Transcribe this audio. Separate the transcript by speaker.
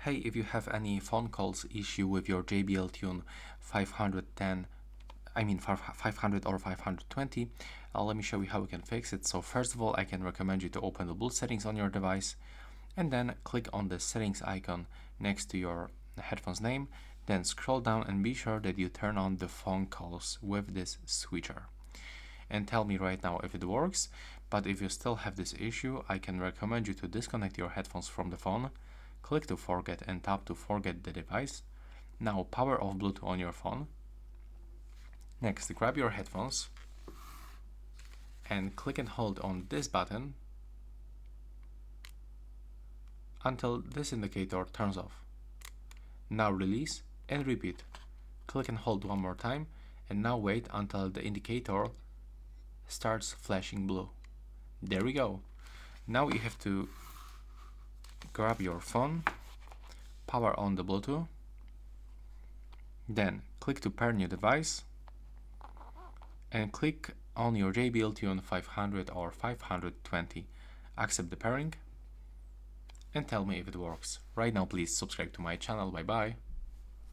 Speaker 1: Hey, if you have any phone calls issue with your JBL Tune 510, 500 or 520, let me show you how we can fix it. So first of all, I can recommend you to open the Bluetooth settings on your device and then click on the settings icon next to your headphones name. Then scroll down and be sure that you turn on the phone calls with this switcher. And tell me right now if it works. But if you still have this issue, I can recommend you to disconnect your headphones from the phone, click to forget and tap to forget the device. Now power off Bluetooth on your phone. Next, grab your headphones and click and hold on this button until this indicator turns off. Now release and repeat. Click and hold one more time and now wait until the indicator starts flashing blue. There we go. Now you have to grab your phone, power on the Bluetooth, then click to pair new device and click on your JBL Tune 500 or 520. Accept the pairing and tell me if it works. Right now please subscribe to my channel. Bye bye.